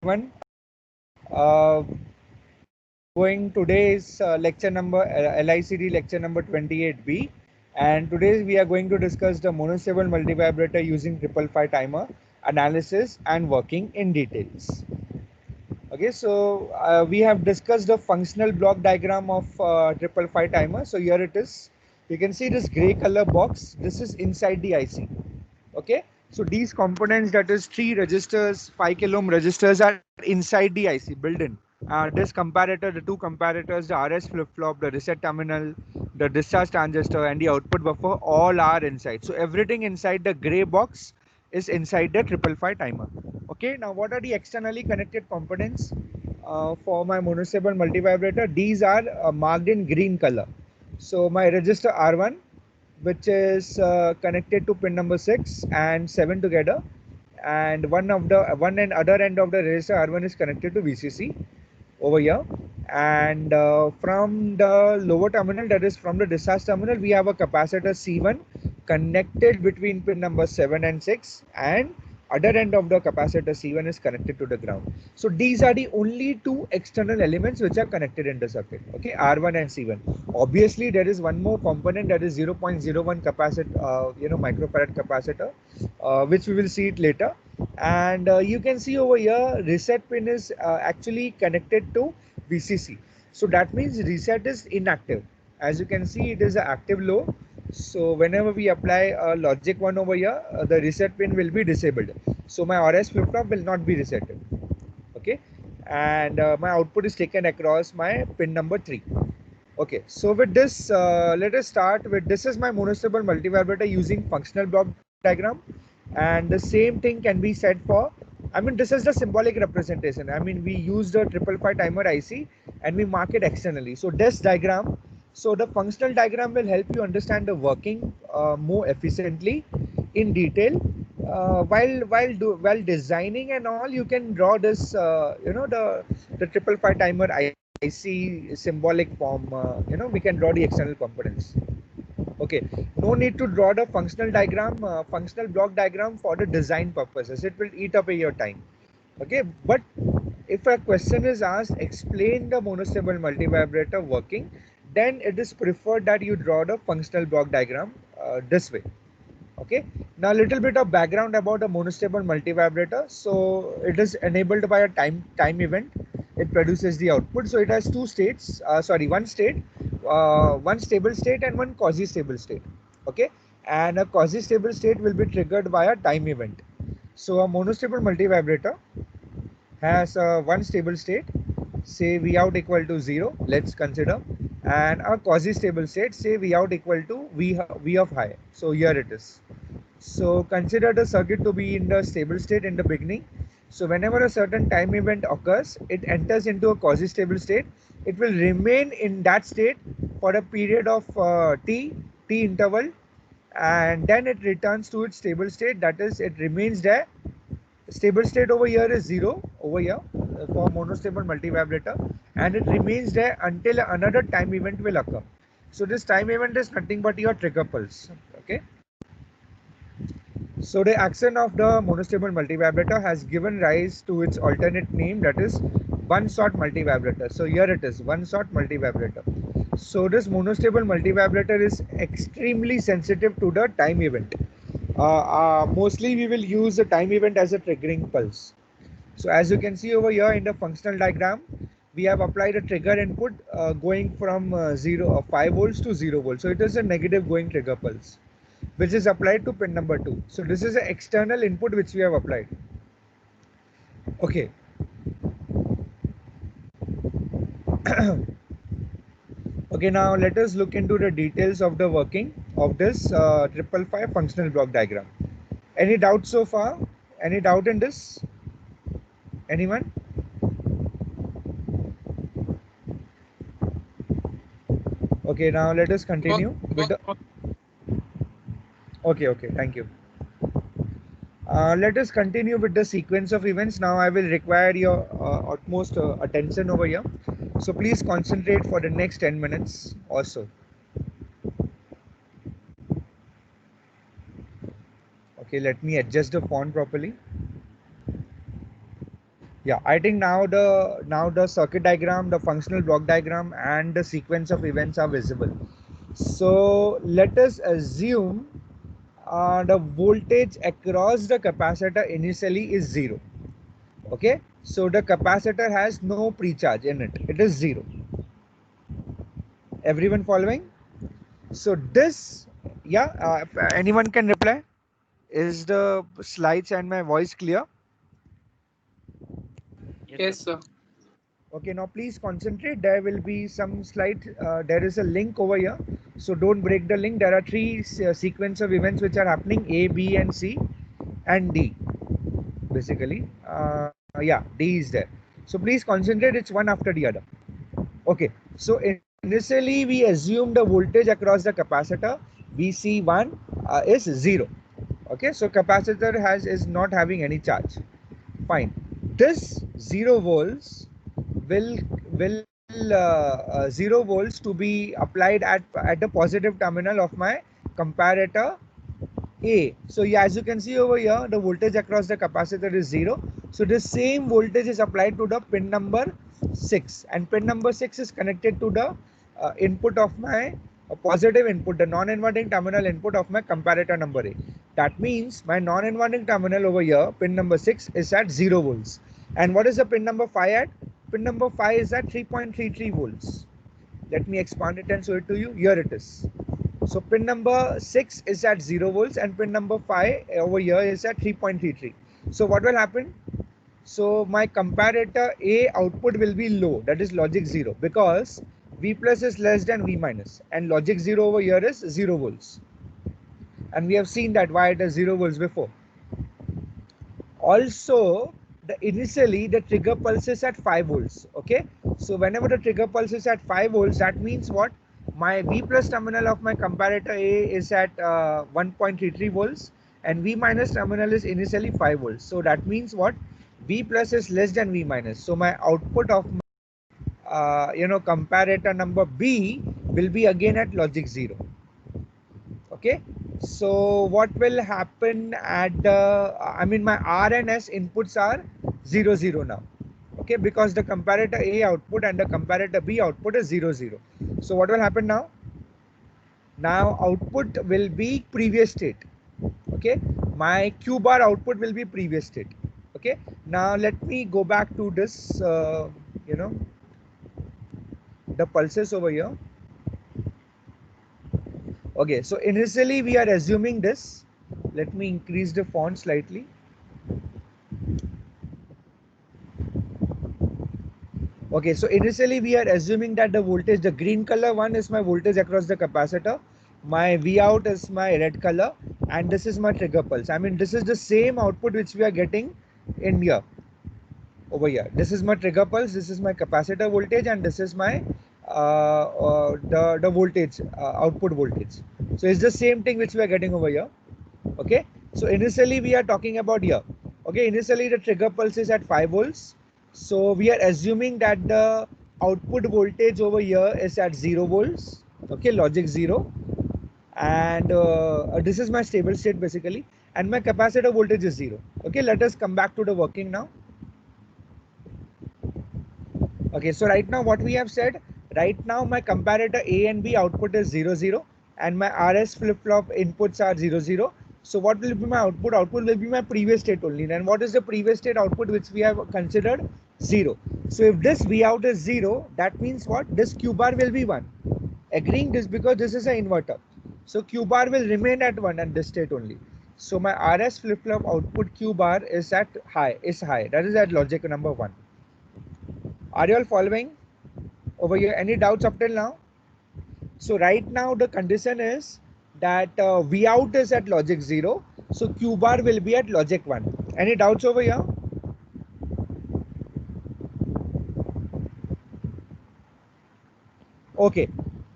everyone. Uh, going today's lecture number LICD lecture number 28B, and today we are going to discuss the monostable multivibrator using 555 timer analysis and working in details. Okay, so we have discussed the functional block diagram of 555 timer. So here it is. You can see this gray color box. This is inside the IC. Okay, so these components, that is 3 registers, 5 kilo ohm registers, are inside the IC built in. This comparator, the two comparators, the RS flip-flop, the reset terminal, the discharge transistor, and the output buffer all are inside. So everything inside the gray box is inside the 555 timer. Okay, now what are the externally connected components for my monostable multivibrator? These are marked in green color. So my register R1, which is connected to pin number 6 and 7 together, and one and other end of the resistor R1 is connected to VCC over here. And from the lower terminal, that is from the discharge terminal, we have a capacitor C1 connected between pin number 7 and 6, and other end of the capacitor C1 is connected to the ground. So these are the only two external elements which are connected in the circuit. Okay, R1 and C1. Obviously there is one more component, that is 0.01 capacitor, microfarad capacitor, which we will see it later. And you can see over here reset pin is actually connected to VCC. So that means reset is inactive. As you can see, it is an active low. So whenever we apply logic 1 over here, the reset pin will be disabled. So my RS flip-flop will not be resetted. Okay, and my output is taken across my pin number 3. Okay, so with this, let us start with, this is my monostable multivibrator using functional block diagram, and the same thing can be said for, this is the symbolic representation. We use the 555 timer IC and we mark it externally. So this diagram, so the functional diagram will help you understand the working more efficiently in detail. While designing and all, you can draw this, the 555 timer IC symbolic form. We can draw the external components. Okay, no need to draw the functional diagram, functional block diagram for the design purposes. It will eat up your time. Okay, but if a question is asked, explain the monostable multivibrator working, then it is preferred that you draw the functional block diagram this way. Okay, now a little bit of background about a monostable multivibrator. So it is enabled by a time event. It produces the output. So it has two states, one state, one stable state and one quasi stable state. Okay, and a quasi stable state will be triggered by a time event. So a monostable multivibrator has one stable state, say V out equal to 0, let's consider, and a quasi stable state, say V out equal to V of high. So here it is. So consider the circuit to be in the stable state in the beginning. So whenever a certain time event occurs, it enters into a quasi stable state. It will remain in that state for a period of t interval, and then it returns to its stable state, that is it remains there. Stable state over here is 0 over here for monostable multivibrator, and it remains there until another time event will occur. So this time event is nothing but your trigger pulse. Okay, so the action of the monostable multivibrator has given rise to its alternate name, that is one shot multivibrator. So here it is, one shot multivibrator. So this monostable multivibrator is extremely sensitive to the time event. Mostly we will use the time event as a triggering pulse. So as you can see over here in the functional diagram, we have applied a trigger input going from 5 volts to 0 volts. So it is a negative going trigger pulse, which is applied to pin number 2. So this is an external input which we have applied. Okay. Okay, now let us look into the details of the working of this 555 functional block diagram. Any doubts so far? Any doubt in this? Anyone? Okay, now let us continue with the... Okay, thank you. Let us continue with the sequence of events. Now I will require your utmost attention over here. So please concentrate for the next 10 minutes or so. Okay, let me adjust the font properly. Yeah, I think now the circuit diagram, the functional block diagram, and the sequence of events are visible. So let us assume the voltage across the capacitor initially is 0. Okay, so the capacitor has no precharge in it. It is 0. Everyone following? So this, yeah, anyone can reply. Is the slides and my voice clear? Yes, sir. Okay, now please concentrate. There will be some slide. There is a link over here. So don't break the link. There are three sequence of events which are happening: A, B, and C, and D. Basically, yeah, D is there. So please concentrate. It's one after the other. Okay. So initially we assume the voltage across the capacitor VC1 is 0. Okay. So capacitor is not having any charge. Fine. This 0 volts will 0 volts to be applied at the positive terminal of my comparator A. So yeah, as you can see over here, the voltage across the capacitor is 0. So the same voltage is applied to the pin number 6, and pin number 6 is connected to the input of my positive input, the non-inverting terminal input of my comparator number A. That means my non-inverting terminal over here, pin number 6, is at 0 volts. And what is the pin number 5 at? Pin number 5 is at 3.33 volts. Let me expand it and show it to you. Here it is. So pin number 6 is at 0 volts and pin number 5 over here is at 3.33. So what will happen? So my comparator A output will be low, that is logic 0, because V plus is less than V minus, and logic 0 over here is 0 volts. And we have seen that why it is 0 volts before. Also, initially the trigger pulse is at 5 volts. Okay, so whenever the trigger pulse is at 5 volts, that means what? My V plus terminal of my comparator A is at 1.33 volts, and V minus terminal is initially 5 volts. So that means what? V plus is less than V minus. So my output of my, comparator number B will be again at logic 0. Okay, so what will happen at the my R and S inputs are 0 0 now. Okay, because the comparator A output and the comparator B output is 0 0. So what will happen now? Now output will be previous state. Okay, my Q bar output will be previous state. Okay, now let me go back to this you know the pulses over here. Okay, so initially we are assuming this. Let me increase the font slightly. Okay, so initially we are assuming that the voltage, the green color one is my voltage across the capacitor, my V out is my red color, and this is my trigger pulse. I mean, this is the same output which we are getting in here, over here. This is my trigger pulse, this is my capacitor voltage, and this is my the voltage, output voltage. So it's the same thing which we are getting over here. Okay, so initially we are talking about here. Okay, initially the trigger pulse is at 5 volts. So we are assuming that the output voltage over here is at 0 volts. Okay, logic 0. And this is my stable state basically. And my capacitor voltage is 0. Okay, let us come back to the working now. Okay, so right now what we have said, right now my comparator A and B output is 0 0, and my RS flip-flop inputs are 0 0. So what will be my output? Output will be my previous state only. Then what is the previous state output which we have considered? 0. So if this V out is 0, that means what? This Q bar will be 1. Agreeing this because this is an inverter. So Q bar will remain at 1 at this state only. So my RS flip-flop output Q bar is at high, That is at logic number 1. Are you all following over here? Any doubts up till now? So right now the condition is that V out is at logic 0. So Q bar will be at logic 1. Any doubts over here? Okay.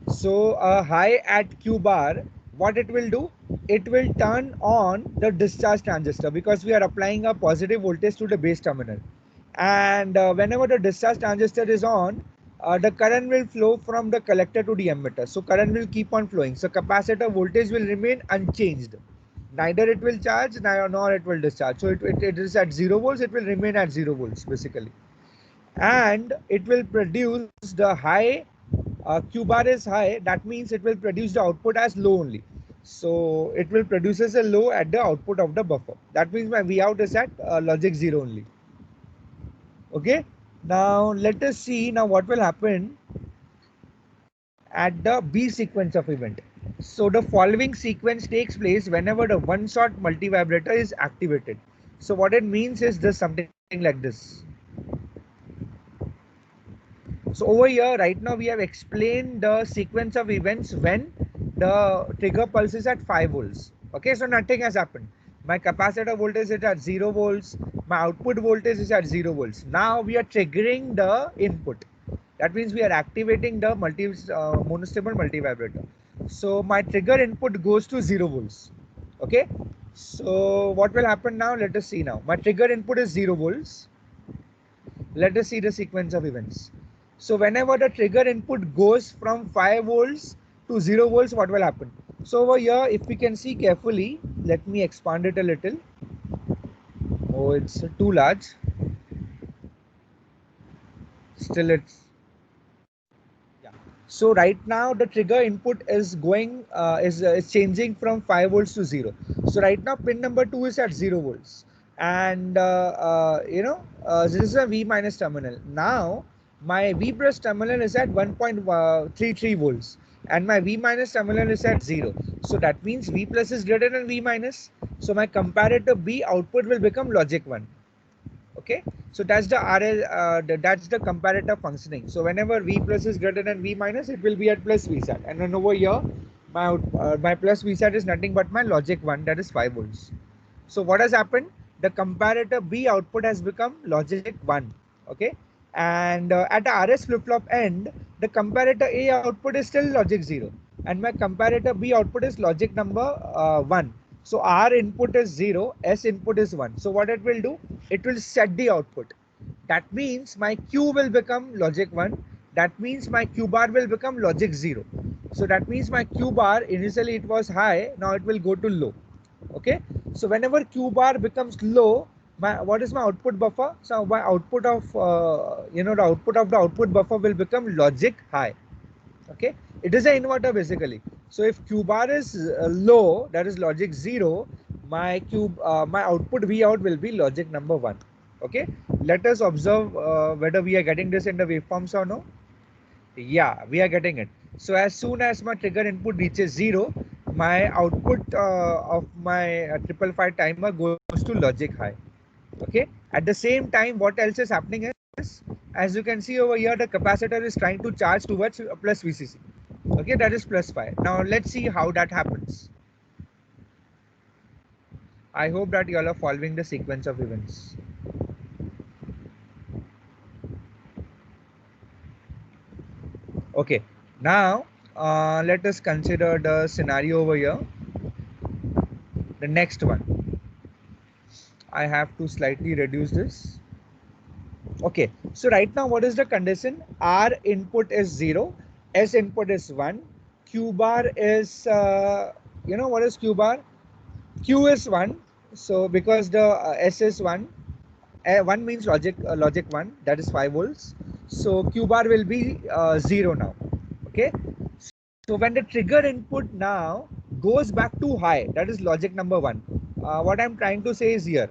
So high at Q bar, what it will do? It will turn on the discharge transistor because we are applying a positive voltage to the base terminal. And whenever the discharge transistor is on, the current will flow from the collector to the emitter. So current will keep on flowing. So capacitor voltage will remain unchanged. Neither it will charge nor it will discharge. So it is at 0 volts, it will remain at 0 volts basically. And it will produce the high, Q bar is high, that means it will produce the output as low only. So it will produces a low at the output of the buffer. That means my V out is at logic 0 only. Okay. Now let us see now what will happen at the B sequence of event. So the following sequence takes place whenever the one shot multivibrator is activated. So what it means is this, something like this. So over here right now we have explained the sequence of events when the trigger pulse is at 5 volts. Okay, so nothing has happened. My capacitor voltage is at 0 volts. My output voltage is at 0 volts. Now we are triggering the input. That means we are activating the monostable multivibrator. So my trigger input goes to 0 volts. Okay. So what will happen now? Let us see now. My trigger input is 0 volts. Let us see the sequence of events. So whenever the trigger input goes from 5 volts to 0 volts, what will happen? So over here, if we can see carefully, let me expand it a little. Oh, it's too large. Still it's, yeah. So right now the trigger input is going, is changing from 5 volts to 0. So right now pin number 2 is at 0 volts. And this is a V minus terminal. Now my V plus terminal is at 1.33 volts and my V minus terminal is at 0. So that means V plus is greater than V minus. So my comparator B output will become logic 1. Okay, so that's the that's the comparator functioning. So whenever V plus is greater than V minus, it will be at plus VSAT. And then over here, my plus VSAT is nothing but my logic 1, that is 5 volts. So what has happened? The comparator B output has become logic 1. Okay. And at the RS flip-flop end, the comparator A output is still logic 0. And my comparator B output is logic number 1. So R input is 0, S input is 1. So what it will do? It will set the output. That means my Q will become logic 1. That means my Q bar will become logic 0. So that means my Q bar, initially it was high, now it will go to low. Okay, so whenever Q bar becomes low, what is my output buffer? So my output of the output of the output buffer will become logic high. Okay, it is an inverter basically. So if Q bar is low, that is logic 0, my output V out will be logic number 1. Okay, let us observe whether we are getting this in the waveforms or no. Yeah, we are getting it. So as soon as my trigger input reaches 0, my output of my 555 timer goes to logic high. Okay. At the same time, what else is happening is, as you can see over here, the capacitor is trying to charge towards plus VCC. Okay, that is plus 5. Now let's see how that happens. I hope that you all are following the sequence of events. Okay, now let us consider the scenario over here. The next one, I have to slightly reduce this. Okay, so right now what is the condition? R input is 0, S input is 1, Q bar is, what is Q bar? Q is 1, so because the S is 1, 1 means logic 1, that is 5 volts. So Q bar will be 0 now. Okay, so when the trigger input now goes back to high, that is logic number 1. What I'm trying to say is here.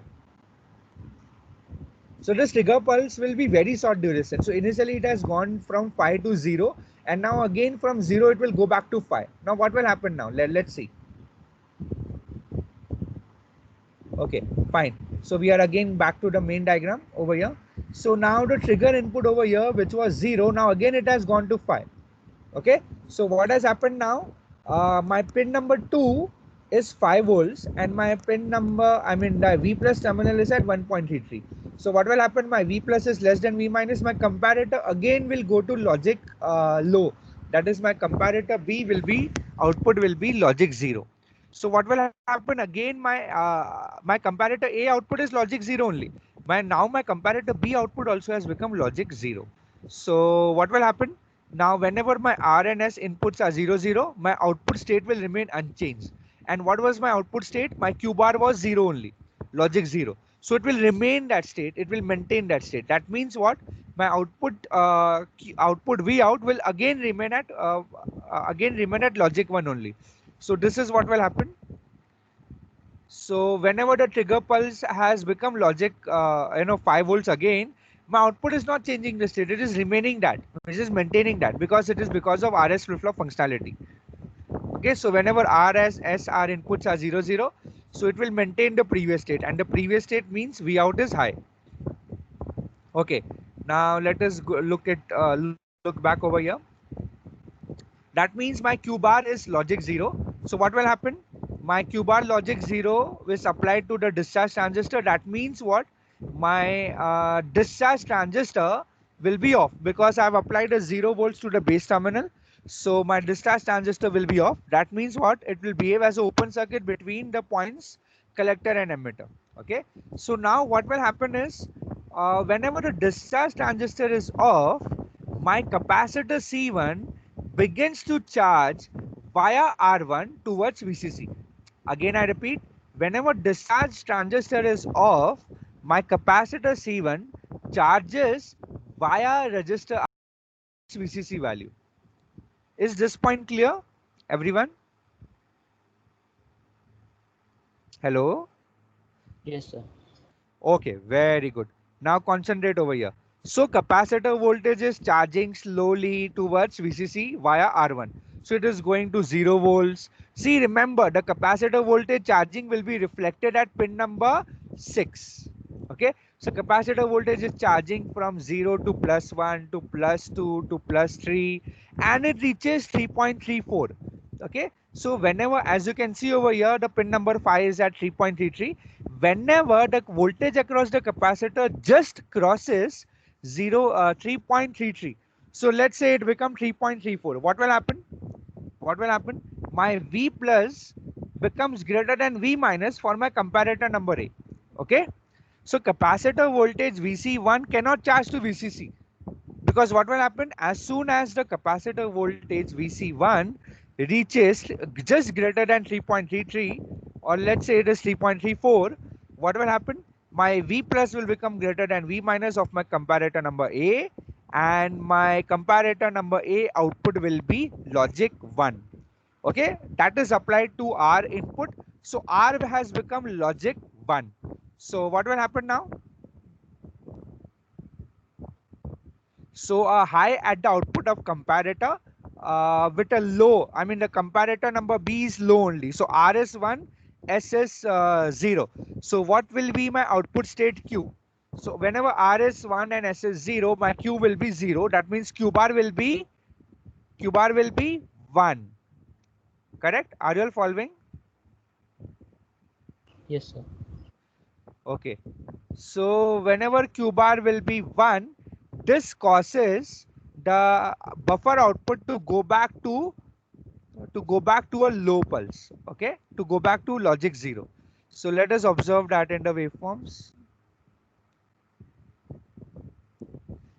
So this trigger pulse will be very short duration. So initially it has gone from 5 to 0, and now again from 0 it will go back to 5. Now what will happen now? Let's see. Okay, fine. So we are again back to the main diagram over here. So now the trigger input over here, which was 0, now again it has gone to 5. Okay, so what has happened now? My pin number 2 is 5 volts and my pin number, the V plus terminal is at 1.33. So what will happen? My V plus is less than V minus. My comparator again will go to logic low. That is, my comparator B will be, output will be logic 0. So what will happen again? My comparator A output is logic 0 only. Now my comparator B output also has become logic 0. So what will happen? Now whenever my R and S inputs are 0, 0, my output state will remain unchanged. And what was my output state? My Q bar was 0 only, logic 0. So it will remain that state. It will maintain that state. That means what? My output V out will again remain at logic 1 only. So this is what will happen. So whenever the trigger pulse has become logic 5 volts again, my output is not changing the state. It is remaining that. It is maintaining that because it is because of RS flip-flop functionality. Okay, so whenever RS, S, R inputs are 0, 0, so it will maintain the previous state, and the previous state means V out is high. Okay, now let us look back over here. That means my Q bar is logic 0. So what will happen? My Q bar logic 0 is applied to the discharge transistor. That means what? My discharge transistor will be off because I have applied a 0 volts to the base terminal. So my discharge transistor will be off. That means what? It will behave as an open circuit between the points collector and emitter. Okay. So now what will happen is whenever the discharge transistor is off, my capacitor C1 begins to charge via R1 towards VCC. Again, I repeat, whenever discharge transistor is off, my capacitor C1 charges via resistor VCC value. Is this point clear, everyone? Hello? Yes, sir. Okay, very good. Now concentrate over here. So capacitor voltage is charging slowly towards VCC via R1. So it is going to 0 volts. See, remember the capacitor voltage charging will be reflected at pin number 6. Okay. So capacitor voltage is charging from 0 to +1 to +2 to +3 and it reaches 3.34. Okay. So whenever, as you can see over here, the pin number 5 is at 3.33. Whenever the voltage across the capacitor just crosses 3.33, so let's say it become 3.34, what will happen? What will happen? My V plus becomes greater than V minus for my comparator number A. Okay, so capacitor voltage VC1 cannot charge to VCC, because what will happen? As soon as the capacitor voltage VC1 reaches just greater than 3.33, or let's say it is 3.34, what will happen? My V plus will become greater than V minus of my comparator number A, and my comparator number A output will be logic 1. Okay, that is applied to R input. So R has become logic 1. So what will happen now? So a high at the output of comparator with a low, I mean the comparator number B is low only. So R is 1, S is 0. So what will be my output state Q? So whenever R is 1 and S is 0, my Q will be 0. That means Q bar will be 1. Correct? Are you all following? Yes, sir. Okay. So whenever Q bar will be 1, this causes the buffer output to go back to a low pulse. Okay, to go back to logic 0. So let us observe that in the waveforms.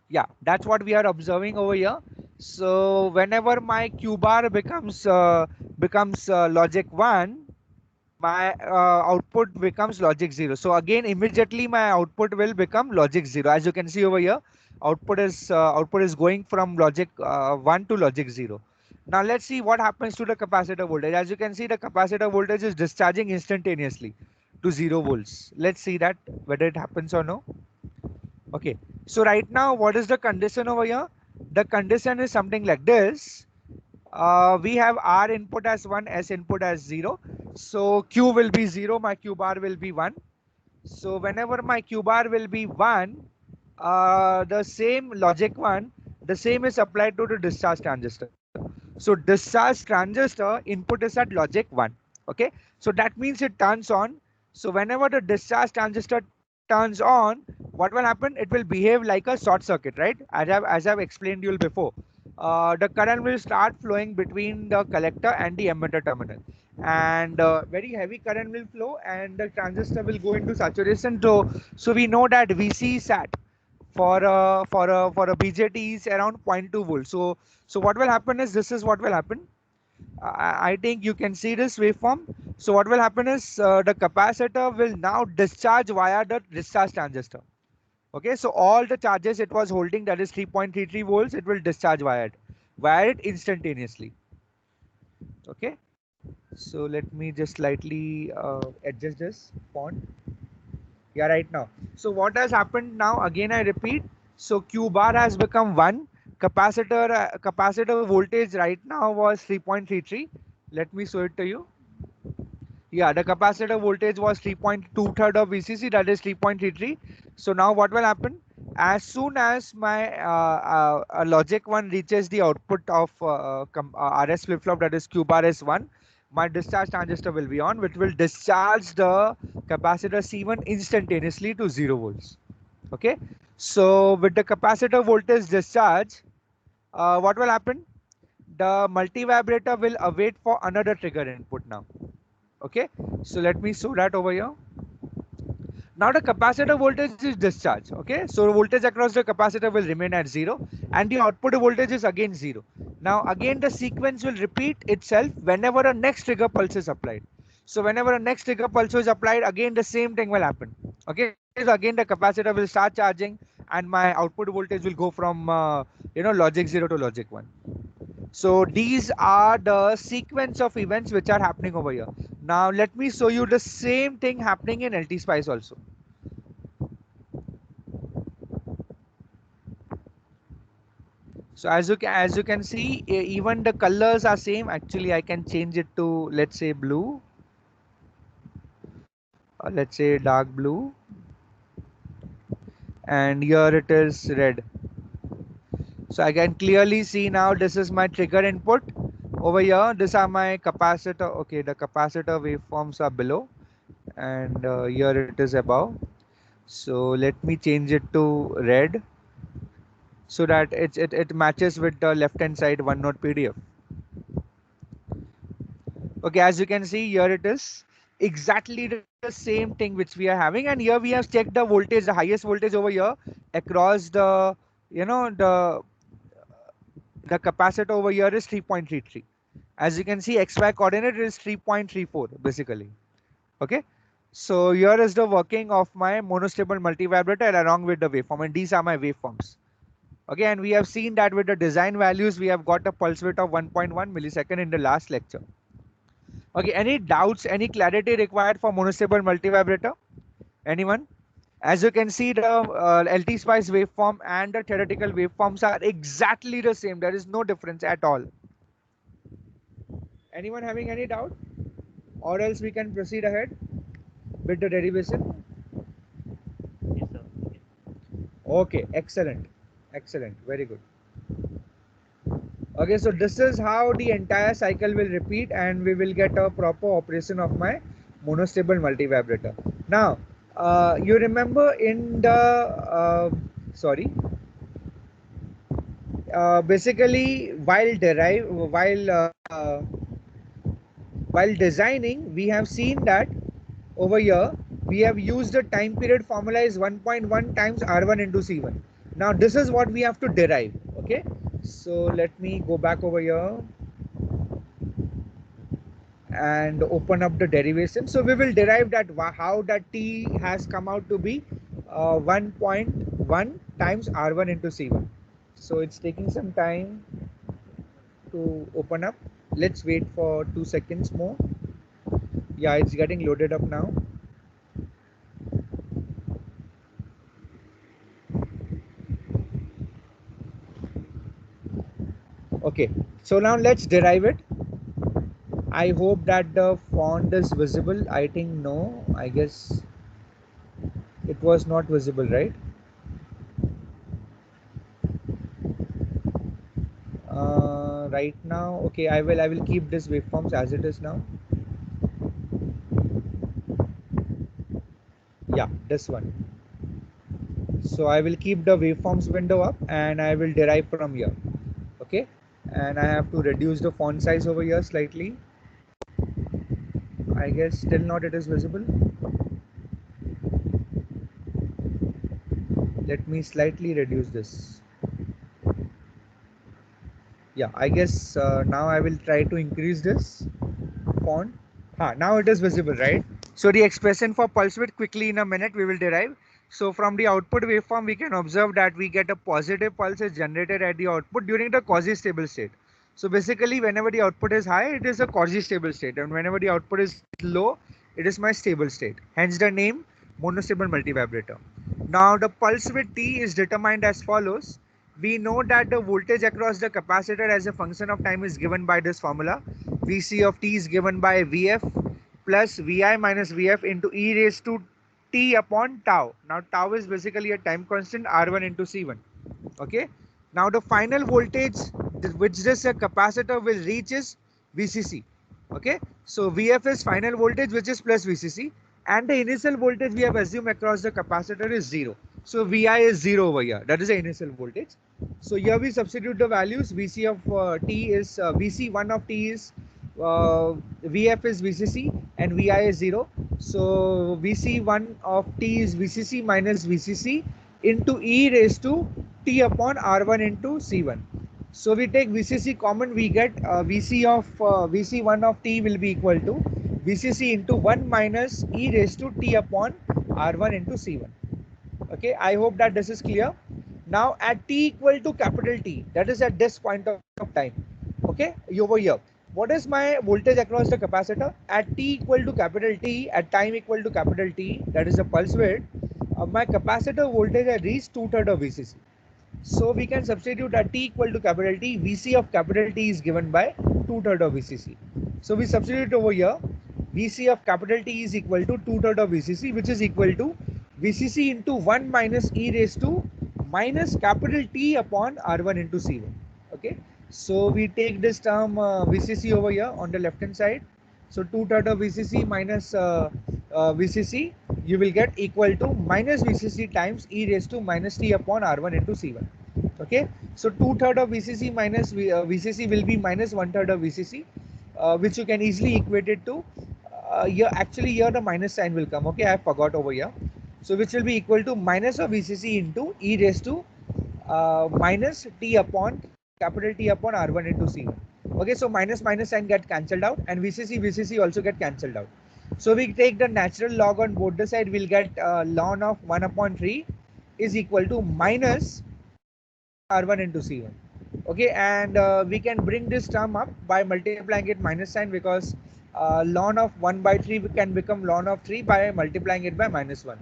Yeah, that's what we are observing over here. So whenever my Q bar becomes logic 1, my output becomes logic 0. So again, immediately my output will become logic 0. As you can see over here, output is going from logic 1 to logic 0. Now let's see what happens to the capacitor voltage. As you can see, the capacitor voltage is discharging instantaneously to 0 volts. Let's see that whether it happens or no. Okay, so right now, what is the condition over here? The condition is something like this. We have R input as 1, S input as 0. So Q will be 0, my Q bar will be 1. So whenever my Q bar will be 1, the same logic 1, the same is applied to the discharge transistor. So discharge transistor input is at logic 1. Okay, so that means it turns on. So whenever the discharge transistor turns on, what will happen? It will behave like a short circuit, right? As I've explained you before. The current will start flowing between the collector and the emitter terminal, and very heavy current will flow, and the transistor will go into saturation. So we know that VC sat for a BJT is around 0.2 volts. So what will happen is, this is what will happen. I think you can see this waveform. So what will happen is the capacitor will now discharge via the discharge transistor. Okay, so all the charges it was holding, that is 3.33 volts, it will discharge via it instantaneously. Okay, so let me just slightly adjust this font. Yeah, right now. So what has happened now? Again, I repeat. So Q bar has become 1. Capacitor voltage right now was 3.33. Let me show it to you. Yeah, the capacitor voltage was 3.23 of VCC, that is 3.33. So now what will happen? As soon as my logic 1 reaches the output of RS flip flop, that is Q bar S1, my discharge transistor will be on, which will discharge the capacitor C1 instantaneously to 0 volts. Okay. So with the capacitor voltage discharge, what will happen? The multivibrator will await for another trigger input now. Okay, so let me show that over here. Now the capacitor voltage is discharged. Okay, so voltage across the capacitor will remain at 0 and the output voltage is again 0. Now again the sequence will repeat itself whenever a next trigger pulse is applied. So whenever a next trigger pulse is applied, again the same thing will happen. Okay, so again the capacitor will start charging and my output voltage will go from logic 0 to logic 1. So these are the sequence of events which are happening over here. Now let me show you the same thing happening in LT Spice also. So as you can see, even the colors are same. Actually, I can change it to, let's say, blue, or let's say dark blue, and here it is red. So I can clearly see now this is my trigger input. Over here, these are my capacitor. Okay, the capacitor waveforms are below, and here it is above. So let me change it to red so that it matches with the left hand side OneNote PDF. Okay, as you can see here it is exactly the same thing which we are having, and here we have checked the voltage, the highest voltage over here across the the capacitor over here is 3.33. As you can see, XY coordinate is 3.34 basically. Okay, so here is the working of my monostable multivibrator along with the waveform, and these are my waveforms. Okay, and we have seen that with the design values, we have got a pulse width of 1.1 millisecond in the last lecture. Okay, any doubts, any clarity required for monostable multivibrator? Anyone? As you can see, the LT Spice waveform and the theoretical waveforms are exactly the same. There is no difference at all. Anyone having any doubt? Or else we can proceed ahead with the derivation. Yes, sir. Okay, excellent. Excellent. Very good. Okay, so this is how the entire cycle will repeat and we will get a proper operation of my monostable multivibrator. Now, you remember in the, sorry, basically while designing, we have seen that over here we have used the time period formula is 1.1 times R1 into C1. Now this is what we have to derive. Okay, so let me go back over here and open up the derivation. So we will derive that how that T has come out to be 1.1 times R1 into C1. So it's taking some time to open up. Let's wait for 2 seconds more. Yeah, it's getting loaded up now. Okay, so now let's derive it. I hope that the font is visible. I think no, I guess it was not visible, right? Right now, okay, I will keep this waveforms as it is now. Yeah, this one. So I will keep the waveforms window up and I will derive from here. Okay, and I have to reduce the font size over here slightly. I guess still not it is visible. Let me slightly reduce this. Yeah, I guess now I will try to increase this font. Now it is visible, right? So the expression for pulse width quickly in a minute we will derive. So from the output waveform, we can observe that we get a positive pulse is generated at the output during the quasi-stable state. So basically, whenever the output is high, it is a quasi-stable state, and whenever the output is low, it is my stable state. Hence the name monostable multivibrator. Now the pulse width T is determined as follows. We know that the voltage across the capacitor as a function of time is given by this formula. Vc of t is given by Vf plus Vi minus Vf into e raised to t upon tau. Now tau is basically a time constant R1 into C1. Okay. Now the final voltage which this capacitor will reach is Vcc. Okay. So Vf is final voltage which is plus Vcc, and the initial voltage we have assumed across the capacitor is 0. So Vi is 0 over here. That is the initial voltage. So here we substitute the values. Vc of t is Vc1 of t is Vf is Vcc and Vi is 0. So Vc1 of t is Vcc minus Vcc into e raised to t upon R1 into C1. So we take Vcc common, we get Vc1 of t will be equal to Vcc into 1 minus e raised to t upon R1 into C1. Okay, I hope that this is clear. Now at t equal to capital T, that is at this point of time. Okay, over here. What is my voltage across the capacitor? At t equal to capital T, at time equal to capital T, that is the pulse width, my capacitor voltage has reached 2/3 of Vcc. So we can substitute at t equal to capital T, Vc of capital T is given by 2/3 of Vcc. So we substitute over here, Vc of capital T is equal to 2/3 of Vcc, which is equal to Vcc into 1 minus e raised to minus capital T upon R1 into C1. Okay. So we take this term Vcc over here on the left hand side. So 2/3 of Vcc minus Vcc, you will get equal to minus Vcc times e raised to minus t upon R1 into C1. Okay. So 2/3 of Vcc minus Vcc will be minus 1/3 of Vcc, which you can easily equate it to. Here, actually, here the minus sign will come. Okay, I forgot over here. So which will be equal to minus of Vcc into e raised to minus t upon capital T upon R1 into C1. Okay, so minus minus sign get cancelled out, and Vcc also get cancelled out. So we take the natural log on both the side, we'll get ln of 1 upon 3 is equal to minus R1 into C1. Okay, and we can bring this term up by multiplying it minus sign, because ln of 1 by 3 can become ln of 3 by multiplying it by minus 1.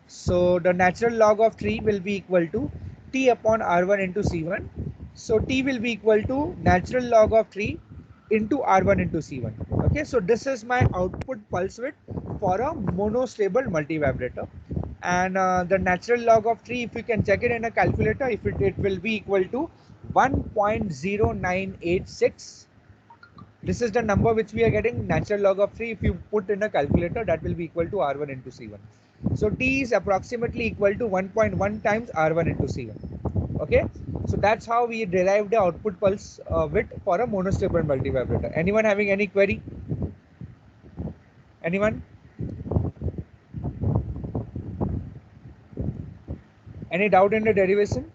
So the natural log of 3 will be equal to t upon R1 into C1. So t will be equal to natural log of 3 into R1 into C1. Okay, so this is my output pulse width for a monostable multivibrator. And the natural log of 3, if you can check it in a calculator, if it will be equal to 1.0986. This is the number which we are getting, natural log of 3. If you put in a calculator, that will be equal to R1 into C1. So T is approximately equal to 1.1 times R1 into C1. Okay, so that's how we derived the output pulse width for a monostable multivibrator. Anyone having any query? Anyone? Any doubt in the derivation?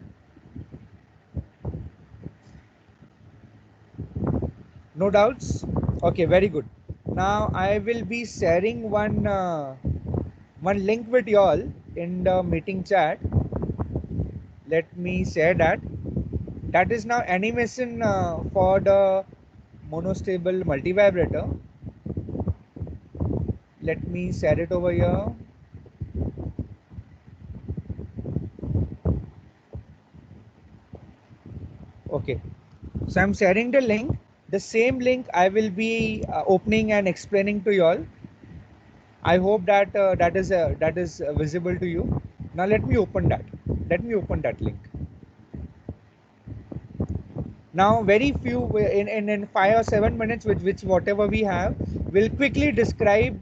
No doubts? Okay, very good. Now I will be sharing one link with you all in the meeting chat. Let me share that. That is now animation for the monostable multivibrator. Let me share it over here. Okay, so I'm sharing the link. The same link I will be opening and explaining to you all. I hope that that is visible to you. Now let me open that. Let me open that link. Now very few in 5 or 7 minutes, which whatever we have, will quickly describe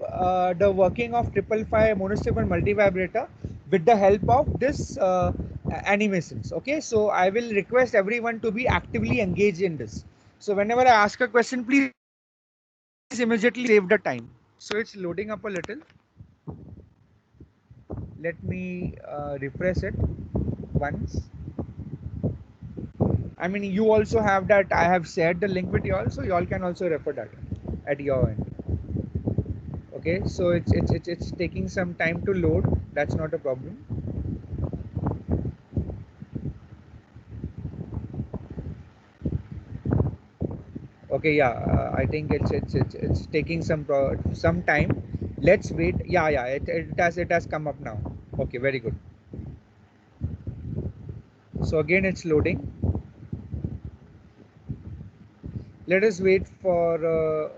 the working of 555 monostable multivibrator with the help of this animations. Okay, so I will request everyone to be actively engaged in this. So whenever I ask a question, please immediately save the time. So it's loading up a little. Let me refresh it once. I mean, you also have that. I have shared the link with you all, so you all can also refer that at your end. Okay, so it's taking some time to load. That's not a problem. Okay, yeah, I think it's taking some time. Let's wait. Yeah, it has come up now. Okay, very good. So again, it's loading. Let us wait for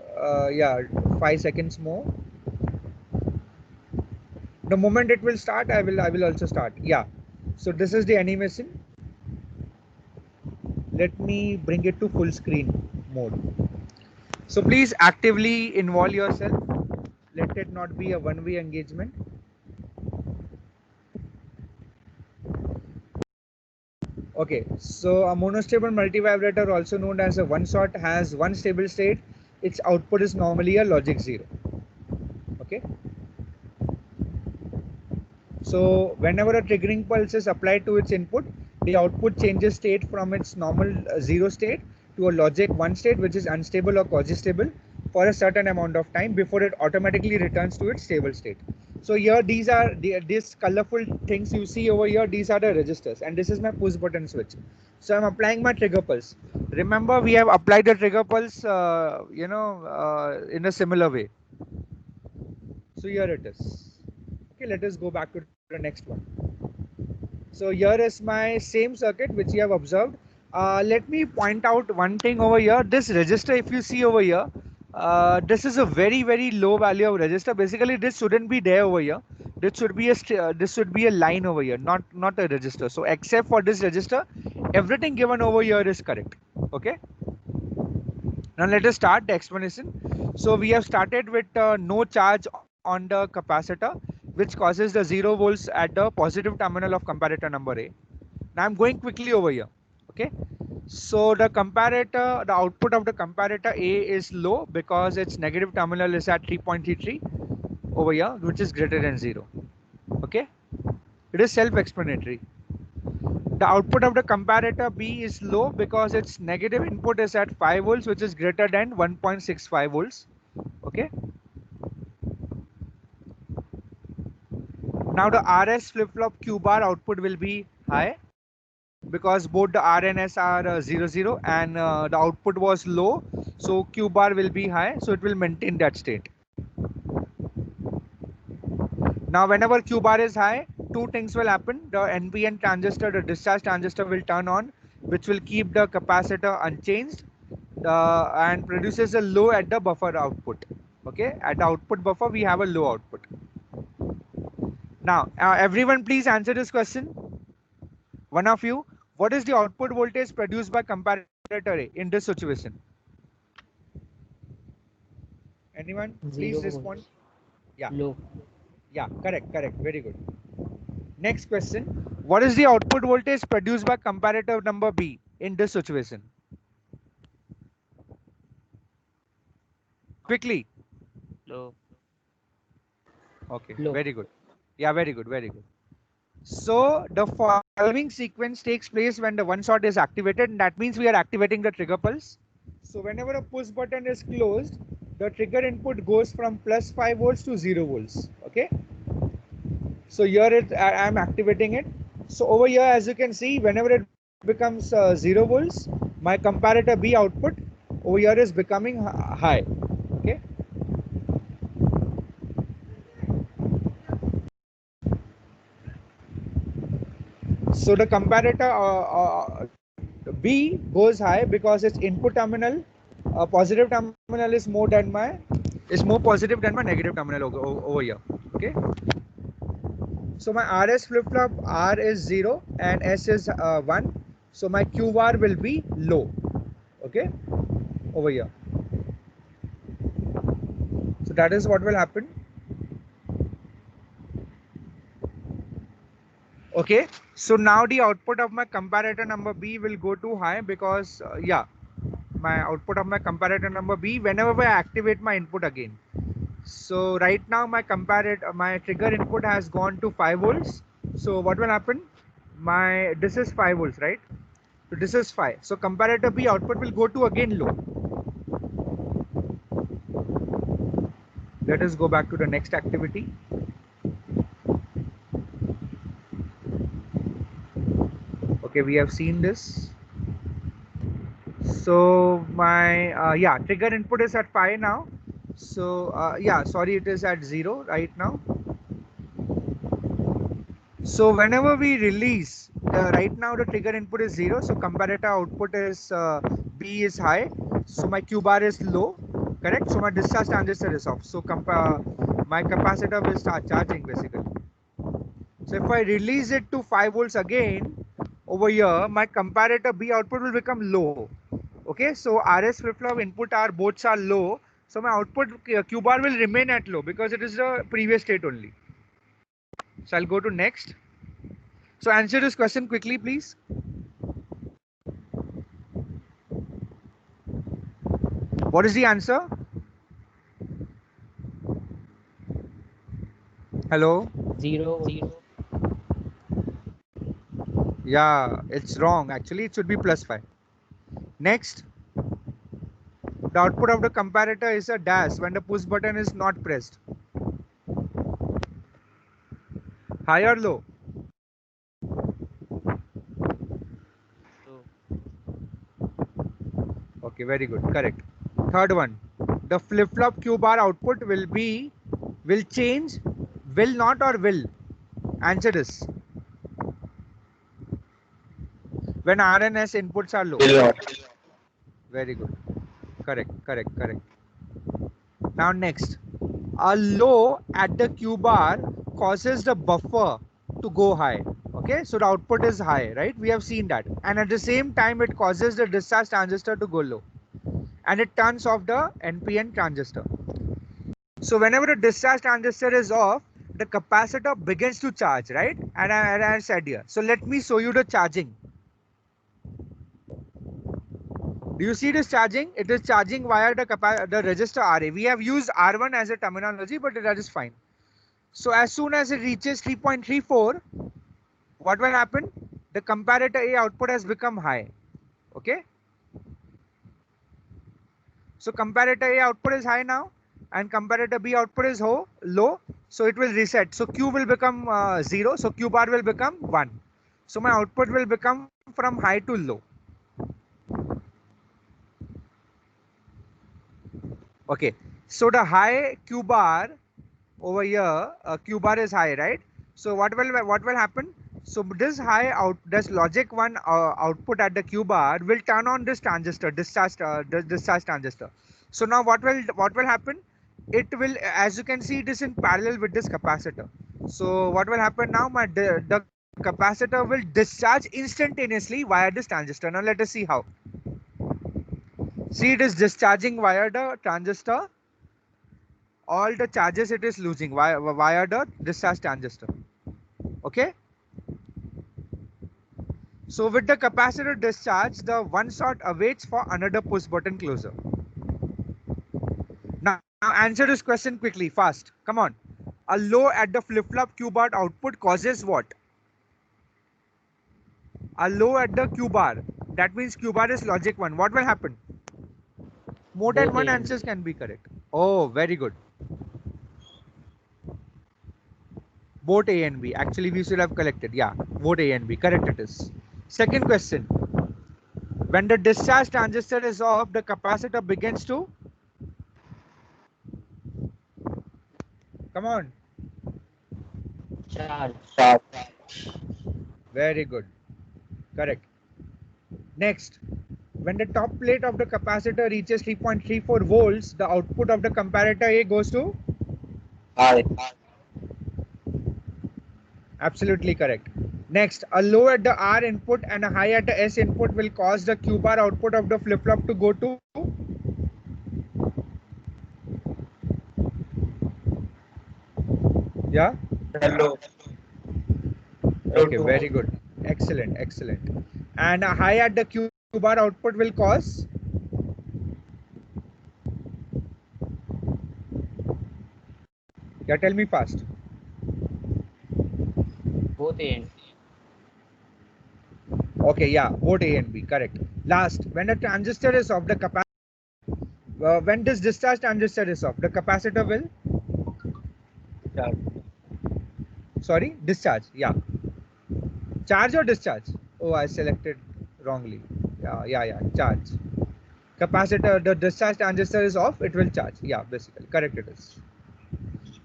yeah, 5 seconds more. The moment it will start, I will also start. Yeah. So this is the animation. Let me bring it to full screen mode. So please actively involve yourself. Let it not be a one-way engagement. Okay, so a monostable multivibrator, also known as a one shot, has one stable state. Its output is normally a logic 0. Okay, so whenever a triggering pulse is applied to its input, the output changes state from its normal 0 state to a logic 1 state, which is unstable or quasi-stable for a certain amount of time before it automatically returns to its stable state. So here, these colorful things you see over here, these are the registers, and this is my push button switch. So I'm applying my trigger pulse. Remember, we have applied the trigger pulse, in a similar way. So here it is. Okay, let us go back to the next one. So here is my same circuit which you have observed. Let me point out one thing over here. This register, if you see over here, this is a very low value of register. Basically, this shouldn't be there over here. This should be a line over here, not a register. So except for this register, everything given over here is correct. Okay. Now let us start the explanation. So we have started with no charge on the capacitor, which causes the 0 volts at the positive terminal of comparator number A. Now I'm going quickly over here. Okay. So the comparator, the output of the comparator A is low because its negative terminal is at 3.33 over here, which is greater than 0. Okay. It is self-explanatory. The output of the comparator B is low because its negative input is at 5 volts, which is greater than 1.65 volts. Okay. Now the RS flip-flop Q bar output will be high because both the R and S are 0, and the output was low. So Q bar will be high. So it will maintain that state. Now whenever Q bar is high, two things will happen. The NPN transistor, the discharge transistor will turn on, which will keep the capacitor unchanged and produces a low at the buffer output. Okay, at the output buffer, we have a low output. Now, everyone please answer this question. One of you, what is the output voltage produced by comparator A in this situation? Anyone? Please Zero respond. volts. Yeah. Low. Yeah, correct. Very good. Next question. What is the output voltage produced by comparator number B in this situation? Quickly. Low. Okay, Low. very good. Yeah, very good. So the following sequence takes place when the one shot is activated, and that means we are activating the trigger pulse. So whenever a push button is closed, the trigger input goes from plus 5 volts to 0 volts. Okay. So here I am activating it. So over here, as you can see, whenever it becomes 0 volts, my comparator B output over here is becoming high. Okay. So the comparator B goes high because its input terminal, positive terminal is more positive than my negative terminal over here. Okay. So my RS flip flop R is 0 and S is 1. So my Q bar will be low. Okay, over here. So that is what will happen. Okay, so now the output of my comparator number B will go to high because yeah, my output of my comparator number B whenever I activate my input again. So right now my trigger input has gone to 5 volts. So what will happen? This is 5 volts, right? So this is phi. So comparator B output will go to again low. Let us go back to the next activity. Okay, we have seen this. So my yeah, trigger input is at phi now. So yeah, sorry, it is at 0 right now. So whenever we release, right now the trigger input is 0. So comparator output is B is high. So my Q bar is low, correct? So my discharge transistor is off. So my capacitor will start charging basically. So if I release it to 5 volts again over here, my comparator B output will become low. Okay, so RS flip-flop input are both are low. So my output Q bar will remain at low because it is the previous state only. So I'll go to next. So answer this question quickly, please. What is the answer? Hello? 0. Yeah, it's wrong. Actually, it should be plus 5. Next, the output of the comparator is a dash when the push button is not pressed. High or low? 2. Okay, very good. Correct. Third one, the flip-flop Q bar output will change, will not or will? Answer this. When R and S inputs are low. Very good. Correct. Now next, a low at the Q bar causes the buffer to go high. Okay, so the output is high, right? We have seen that. And at the same time, it causes the discharge transistor to go low. And it turns off the NPN transistor. So whenever the discharge transistor is off, the capacitor begins to charge, right? And I said here. So let me show you the charging. Do you see this charging? It is charging via the resistor RA. We have used R1 as a terminology, but that is fine. So as soon as it reaches 3.34, what will happen? The comparator A output has become high. Okay. So comparator A output is high now, and comparator B output is low. So it will reset. So Q will become 0. So Q bar will become 1. So my output will become from high to low. Okay. So the high Q bar over here, Q bar is high, right? So what will happen? So this logic 1 output at the Q bar will turn on this transistor, discharge transistor. So now what will happen? It will, as you can see, it is in parallel with this capacitor. So what will happen now? The capacitor will discharge instantaneously via this transistor. Now let us see how. See, it is discharging via the transistor. All the charges it is losing via the discharge transistor. Okay. So with the capacitor discharge, the one shot awaits for another push button closer. Now answer this question quickly, fast. Come on. A low at the flip-flop Q bar output causes what? A low at the Q bar. That means Q bar is logic 1. What will happen? More than Both one A and answers B. can be correct. Oh, very good. Both A and B. Actually, we should have collected. Yeah, both A and B. Correct it is. Second question. When the discharge transistor is off, the capacitor begins to, come on, Charge. very good, correct. Next, when the top plate of the capacitor reaches 3.34 volts, the output of the comparator A goes to, absolutely correct. Next, a low at the R input and a high at the S input will cause the Q bar output of the flip-flop to go to, yeah, okay, very good, excellent. And a high at the Q bar output will cause, yeah, tell me fast. Both A and B. Okay, yeah, both A and B, correct. Last, when a transistor is off, the capacitor, when this discharge transistor is off, the capacitor will, Charge. sorry, discharge, yeah. Charge or discharge? Oh, I selected wrongly. Yeah, charge. Capacitor, the discharge transistor is off, it will charge. Yeah, basically, correct it is.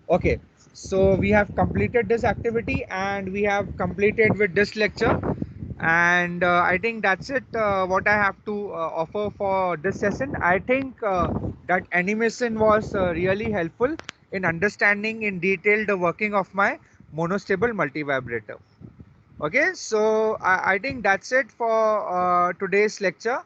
Okay, so we have completed this activity and we have completed with this lecture. And I think that's it, what I have to offer for this session. I think that animation was really helpful in understanding in detail the working of my monostable multivibrator. Okay, so I think that's it for today's lecture.